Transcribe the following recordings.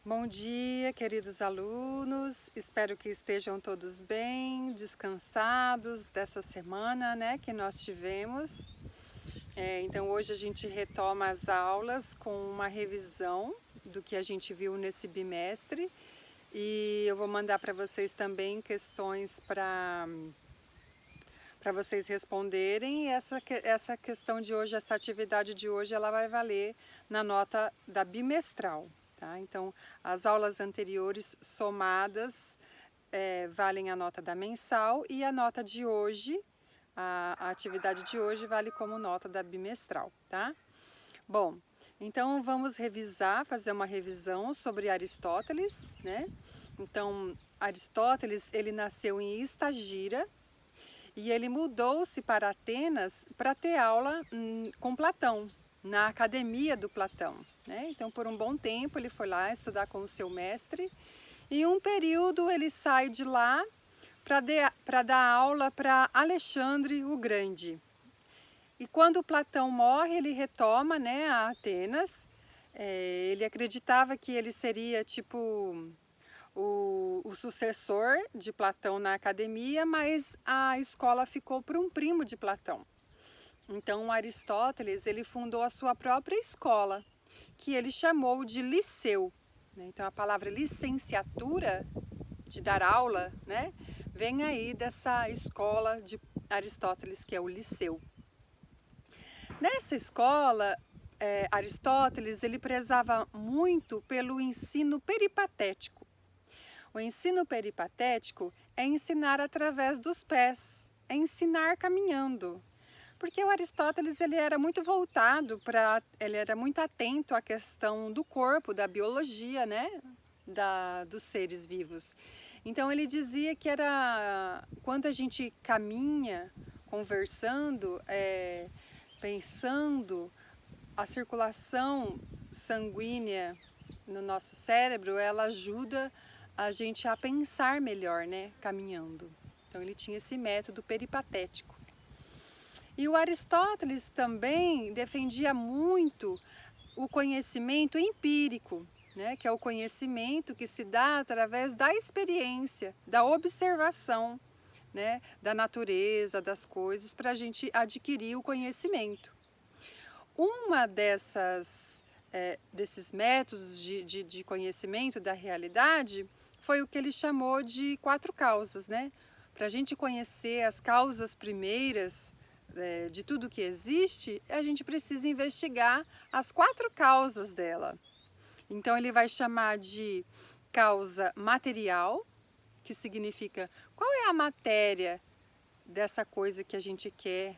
Bom dia, queridos alunos. Espero que estejam todos bem, descansados dessa semana, né, que nós tivemos. Então hoje a gente retoma as aulas com uma revisão do que a gente viu nesse bimestre e eu vou mandar para vocês também questões para vocês responderem. E essa questão de hoje, essa atividade de hoje, ela vai valer na nota da bimestral. Tá? Então, as aulas anteriores somadas valem a nota da mensal e a nota de hoje, a atividade de hoje vale como nota da bimestral, tá? Bom, então vamos revisar, fazer uma revisão sobre Aristóteles, né? Então, Aristóteles, ele nasceu em Estagira e ele mudou-se para Atenas para ter aula com Platão, na academia do Platão, né? Então, por um bom tempo, ele foi lá estudar com o seu mestre e um período ele sai de lá para dar aula para Alexandre o Grande. E quando Platão morre, ele retoma, né, a Atenas. Ele acreditava que ele seria tipo o sucessor de Platão na academia, mas a escola ficou para um primo de Platão. Então, Aristóteles, ele fundou a sua própria escola, que ele chamou de Liceu. Então, a palavra licenciatura, de dar aula, né, vem aí dessa escola de Aristóteles, que é o Liceu. Nessa escola, Aristóteles, ele prezava muito pelo ensino peripatético. O ensino peripatético é ensinar através dos pés, é ensinar caminhando. Porque o Aristóteles ele era muito voltado ele era muito atento à questão do corpo, da biologia, né, dos seres vivos. Então ele dizia que era quando a gente caminha, conversando, pensando, a circulação sanguínea no nosso cérebro, ela ajuda a gente a pensar melhor, né, caminhando. Então ele tinha esse método peripatético. E o Aristóteles também defendia muito o conhecimento empírico, né, que é o conhecimento que se dá através da experiência, da observação, né, da natureza, das coisas, para a gente adquirir o conhecimento. Uma desses métodos de conhecimento da realidade foi o que ele chamou de 4 causas, né? Para a gente conhecer as causas primeiras de tudo que existe, a gente precisa investigar as 4 causas dela. Então ele vai chamar de causa material, que significa qual é a matéria dessa coisa que a gente quer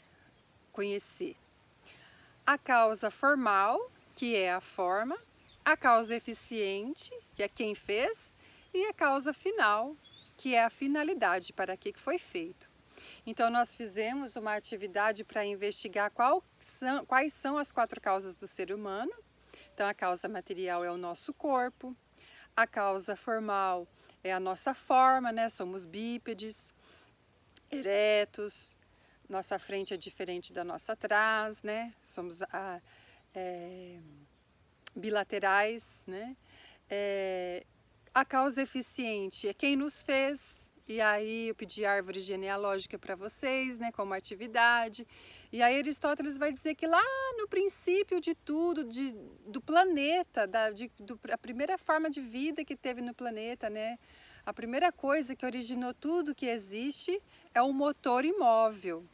conhecer. A causa formal, que é a forma, a causa eficiente, que é quem fez, e a causa final, que é a finalidade, para que foi feito. Então, nós fizemos uma atividade para investigar quais são as 4 causas do ser humano. Então, a causa material é o nosso corpo, a causa formal é a nossa forma, né? Somos bípedes, eretos, nossa frente é diferente da nossa trás, né? Somos bilaterais, né? A causa eficiente é quem nos fez. E aí eu pedi árvore genealógica para vocês, né, como atividade. E aí Aristóteles vai dizer que lá no princípio de tudo, do planeta, a primeira forma de vida que teve no planeta, né, a primeira coisa que originou tudo que existe é o motor imóvel.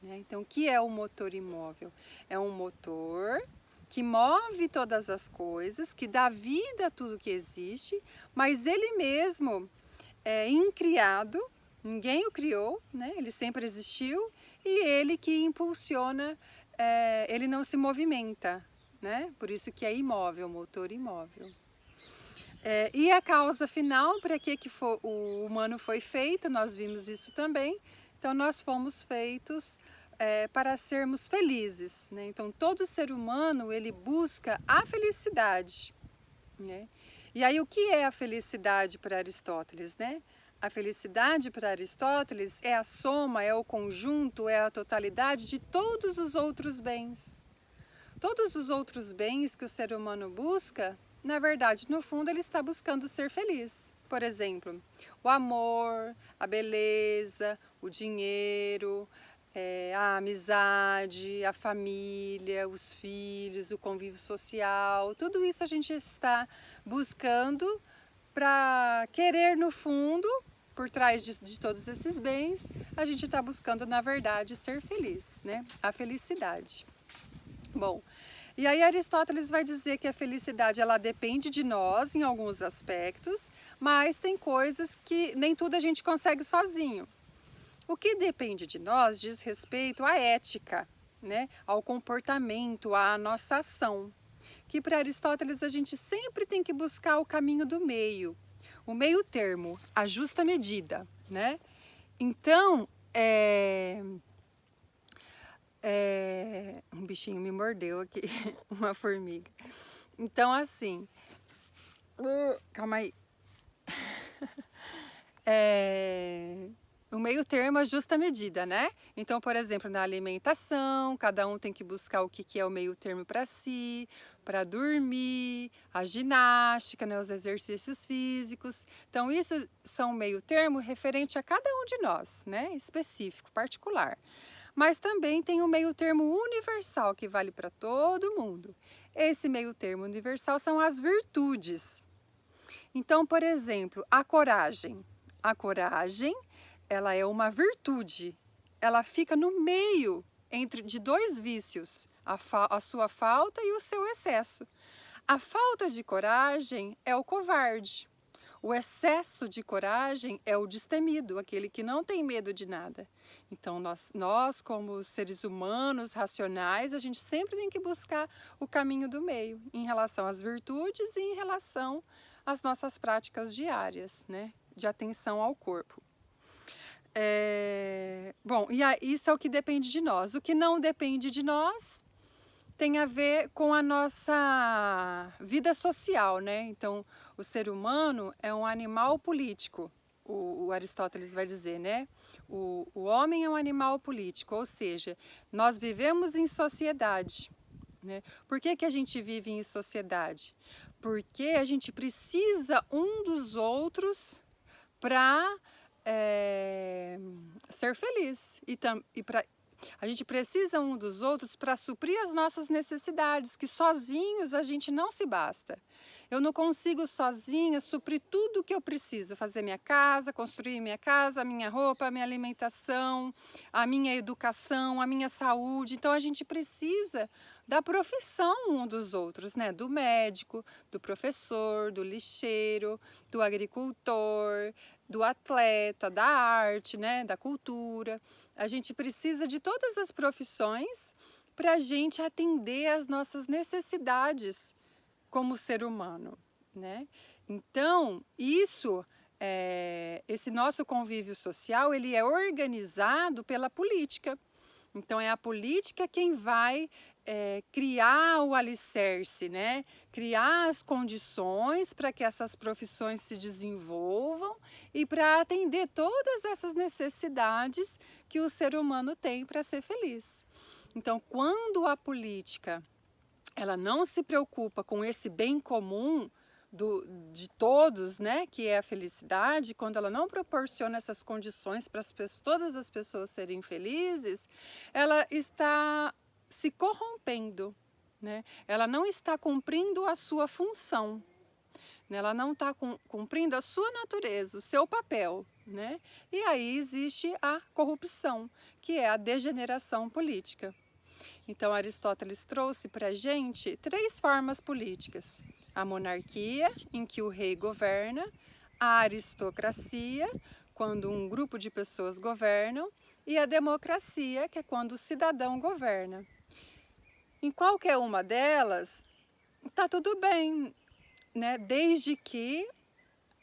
Então, o que é o motor imóvel? É um motor que move todas as coisas, que dá vida a tudo que existe, mas ele mesmo é incriado, ninguém o criou, né? Ele sempre existiu e ele que impulsiona, ele não se movimenta, né? Por isso que é imóvel, motor imóvel. E a causa final, para que o humano foi feito, nós vimos isso também. Então, nós fomos feitos para sermos felizes, né? Então, todo ser humano, ele busca a felicidade, né? E aí, o que é a felicidade para Aristóteles, né? A felicidade para Aristóteles é a soma, é o conjunto, é a totalidade de todos os outros bens. Todos os outros bens que o ser humano busca, na verdade, no fundo, ele está buscando ser feliz. Por exemplo, o amor, a beleza, o dinheiro, a amizade, a família, os filhos, o convívio social, tudo isso a gente está buscando para querer no fundo, por trás de todos esses bens, a gente está buscando, na verdade, ser feliz, né? A felicidade. Bom, e aí Aristóteles vai dizer que a felicidade ela depende de nós em alguns aspectos, mas tem coisas que nem tudo a gente consegue sozinho. O que depende de nós diz respeito à ética, né? Ao comportamento, à nossa ação. Que para Aristóteles a gente sempre tem que buscar o caminho do meio, o meio termo, a justa medida, né? Então, um bichinho me mordeu aqui, uma formiga. Então, assim, calma aí. O meio termo, a justa medida, né? Então, por exemplo, na alimentação, cada um tem que buscar o que é o meio termo para si, para dormir, a ginástica, né? Os exercícios físicos. Então, isso são meio termo referente a cada um de nós, né? Específico, particular. Mas também tem o meio termo universal, que vale para todo mundo. Esse meio termo universal são as virtudes. Então, por exemplo, a coragem. A coragem, ela é uma virtude. Ela fica no meio de dois vícios, a sua falta e o seu excesso. A falta de coragem é o covarde. O excesso de coragem é o destemido, aquele que não tem medo de nada. Então, nós como seres humanos racionais, a gente sempre tem que buscar o caminho do meio em relação às virtudes e em relação às nossas práticas diárias, né, de atenção ao corpo. Bom, isso é o que depende de nós. O que não depende de nós tem a ver com a nossa vida social, né? Então, o ser humano é um animal político, o Aristóteles vai dizer, né? O homem é um animal político, ou seja, nós vivemos em sociedade, né? Por que a gente vive em sociedade? Porque a gente precisa um dos outros para ser feliz e para a gente precisa um dos outros para suprir as nossas necessidades, que sozinhos a gente não se basta. Eu não consigo sozinha suprir tudo o que eu preciso, fazer minha casa, construir minha casa, a minha roupa, a minha alimentação, a minha educação, a minha saúde. Então a gente precisa da profissão um dos outros, né? Do médico, do professor, do lixeiro, do agricultor, do atleta, da arte, né? Da cultura. A gente precisa de todas as profissões para a gente atender às nossas necessidades como ser humano, né? Então, esse nosso convívio social, ele é organizado pela política. Então, é a política quem vai criar o alicerce, né? Criar as condições para que essas profissões se desenvolvam e para atender todas essas necessidades que o ser humano tem para ser feliz. Então, quando a política ela não se preocupa com esse bem comum de todos, né, que é a felicidade, quando ela não proporciona essas condições para todas as pessoas serem felizes, ela está se corrompendo, né? Ela não está cumprindo a sua função, né? Ela não está cumprindo a sua natureza, o seu papel, né? E aí existe a corrupção, que é a degeneração política. Então, Aristóteles trouxe para a gente 3 formas políticas: a monarquia, em que o rei governa; a aristocracia, quando um grupo de pessoas governam; e a democracia, que é quando o cidadão governa. Em qualquer uma delas, está tudo bem, né? Desde que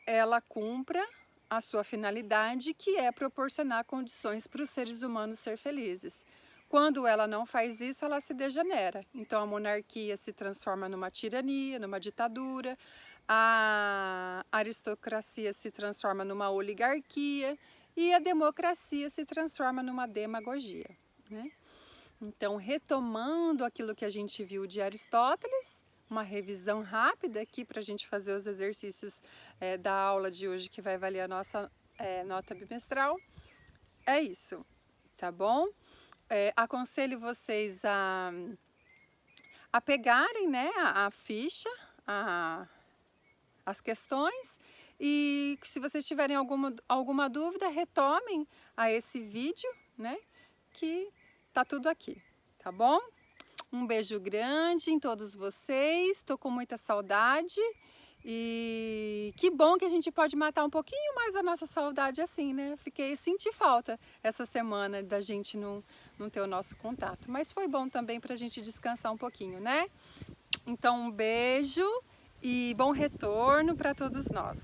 ela cumpra a sua finalidade, que é proporcionar condições para os seres humanos ser felizes. Quando ela não faz isso, ela se degenera. Então, a monarquia se transforma numa tirania, numa ditadura. A aristocracia se transforma numa oligarquia. E a democracia se transforma numa demagogia, né? Então, retomando aquilo que a gente viu de Aristóteles, uma revisão rápida aqui para a gente fazer os exercícios da aula de hoje, que vai valer a nossa nota bimestral. É isso, tá bom? Aconselho vocês a pegarem, né, a ficha, as questões, e se vocês tiverem alguma dúvida, retomem a esse vídeo, né, que tá tudo aqui, tá bom? Um beijo grande em todos vocês, tô com muita saudade e que bom que a gente pode matar um pouquinho mais a nossa saudade assim, né? Senti falta essa semana da gente não ter o nosso contato, mas foi bom também pra gente descansar um pouquinho, né? Então um beijo e bom retorno para todos nós.